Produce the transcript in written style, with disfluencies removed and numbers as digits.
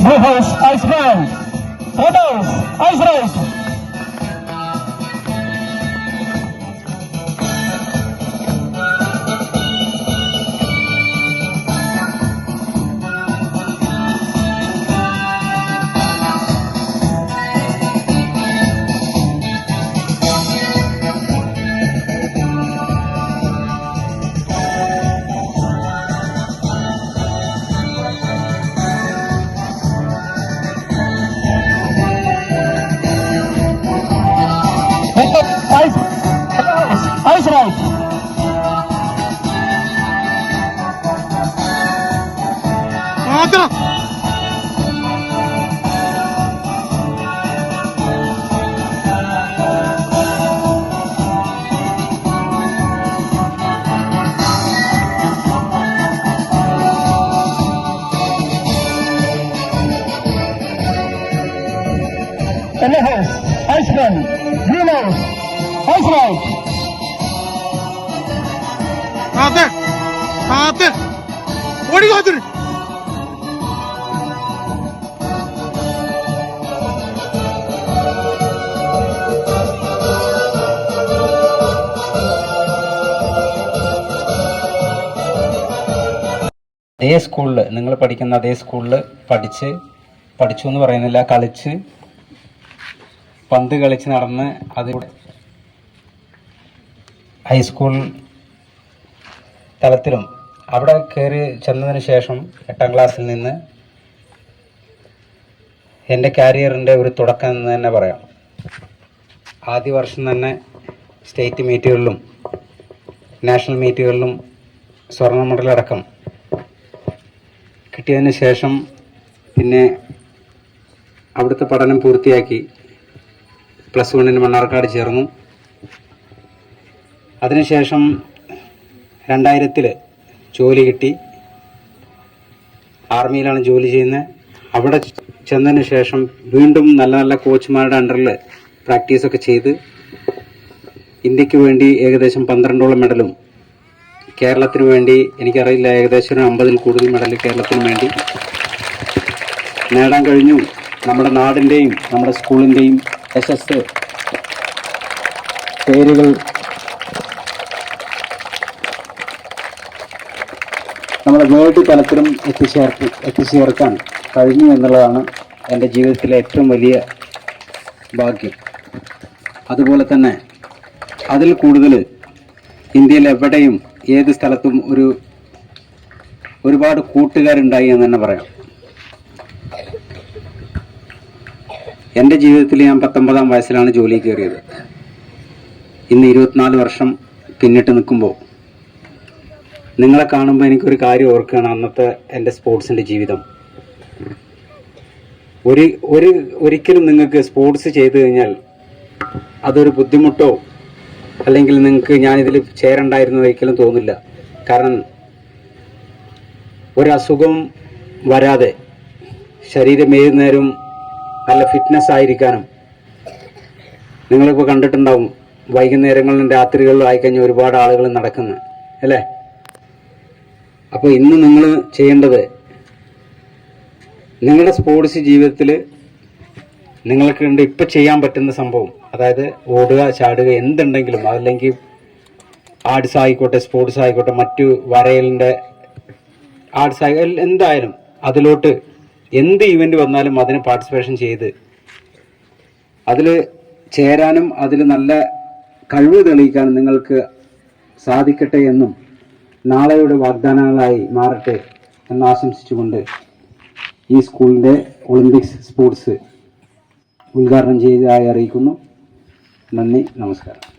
Blue House Ice Band. Red House Ice Ride. Ice Ride. Yellow House Ice Band. Green House Ice Ride. ഓടി കാത്തിട്ട് അതേ സ്കൂളിൽ നിങ്ങൾ പഠിക്കുന്ന അതേ സ്കൂളിൽ പഠിച്ചു എന്ന് പറയുന്നില്ല, കളിച്ച് പന്ത് കളിച്ച് നടന്ന് അതിലൂടെ ഹൈസ്കൂൾ തലത്തിലും അവിടെ കയറി ചെന്നതിന് ശേഷം 8ാം ക്ലാസ്സിൽ നിന്ന് എൻ്റെ കാരിയറിൻ്റെ ഒരു തുടക്കം എന്ന് തന്നെ പറയാം. ആദ്യ വർഷം തന്നെ സ്റ്റേറ്റ് മീറ്റുകളിലും നാഷണൽ മീറ്റുകളിലും സ്വർണ്ണ മെഡലടക്കം കിട്ടിയതിന് ശേഷം പിന്നെ അവിടുത്തെ പഠനം പൂർത്തിയാക്കി +1 മണ്ണാർക്കാട് ചേർന്നു. അതിനുശേഷം 2000 ജോലി കിട്ടി. ആർമിയിലാണ് ജോലി ചെയ്യുന്നത്. അവിടെ ചെന്നതിന് ശേഷം വീണ്ടും നല്ല നല്ല കോച്ചുമാരുടെ അണ്ടറിൽ പ്രാക്ടീസൊക്കെ ചെയ്ത് ഇന്ത്യക്ക് വേണ്ടി ഏകദേശം 12ഓളം മെഡലും കേരളത്തിന് വേണ്ടി എനിക്കറിയില്ല ഏകദേശം 50-ൽ കൂടുതൽ മെഡൽ കേരളത്തിന് വേണ്ടി നേടാൻ കഴിഞ്ഞു. നമ്മുടെ നാടിൻ്റെയും നമ്മുടെ സ്കൂളിൻ്റെയും യശസ് പേരുകൾ നമ്മുടെ വേൾഡ് തലത്തിലും എത്തിച്ചേർക്കാൻ കഴിഞ്ഞു എന്നുള്ളതാണ് എൻ്റെ ജീവിതത്തിലെ ഏറ്റവും വലിയ ഭാഗ്യം. അതുപോലെ തന്നെ അതിൽ കൂടുതൽ ഇന്ത്യയിൽ എവിടെയും ഏത് സ്ഥലത്തും ഒരുപാട് കൂട്ടുകാരുണ്ടായി എന്ന് തന്നെ പറയാം. എൻ്റെ ജീവിതത്തിൽ ഞാൻ 19ാം വയസ്സിലാണ് ജോലി കയറിയത്. ഇന്ന് 24 വർഷം പിന്നിട്ട് നിൽക്കുമ്പോൾ നിങ്ങളെ കാണുമ്പോൾ എനിക്കൊരു കാര്യം ഓർക്കുകയാണ്. അന്നത്തെ എൻ്റെ സ്പോർട്സിൻ്റെ ജീവിതം. ഒരിക്കലും നിങ്ങൾക്ക് സ്പോർട്സ് ചെയ്തു കഴിഞ്ഞാൽ അതൊരു ബുദ്ധിമുട്ടോ അല്ലെങ്കിൽ നിങ്ങൾക്ക് ഞാനിതിൽ ചേരണ്ടായിരുന്നു ഒരിക്കലും തോന്നില്ല. കാരണം ഒരസുഖം വരാതെ ശരീരം ഏത് നേരവും നല്ല ഫിറ്റ്നസ് ആയിരിക്കാനും നിങ്ങളിപ്പോൾ കണ്ടിട്ടുണ്ടാവും വൈകുന്നേരങ്ങളിലും രാത്രികളിലും ആയിക്കഴിഞ്ഞാൽ ഒരുപാട് ആളുകൾ നടക്കുന്നത് അല്ലേ. അപ്പോൾ ഇന്ന് നിങ്ങൾ ചെയ്യേണ്ടത് നിങ്ങളുടെ സ്പോർട്സ് ജീവിതത്തിൽ നിങ്ങൾക്ക് ഇപ്പം ചെയ്യാൻ പറ്റുന്ന സംഭവം, അതായത് ഓടുക, ചാടുക, എന്തുണ്ടെങ്കിലും, അതല്ലെങ്കിൽ ആർട്സ് ആയിക്കോട്ടെ, സ്പോർട്സ് ആയിക്കോട്ടെ, മറ്റു വരയലിൻ്റെ ആർട്സ് ആയി എന്തായാലും അതിലോട്ട് എന്ത് ഇവൻ്റ് വന്നാലും അതിന് പാർട്ടിസിപ്പേഷൻ ചെയ്ത് അതിൽ ചേരാനും അതിൽ നല്ല കഴിവ് തെളിയിക്കാനും നിങ്ങൾക്ക് സാധിക്കട്ടെ എന്നും നാളെയുടെ വാഗ്ദാനങ്ങളായി മാറട്ടെ എന്ന് ആശംസിച്ചുകൊണ്ട് ഈ സ്കൂളിൻ്റെ ഒളിമ്പിക്സ് സ്പോർട്സ് ഉദ്ഘാടനം ചെയ്തതായി അറിയിക്കുന്നു. നന്ദി, നമസ്കാരം.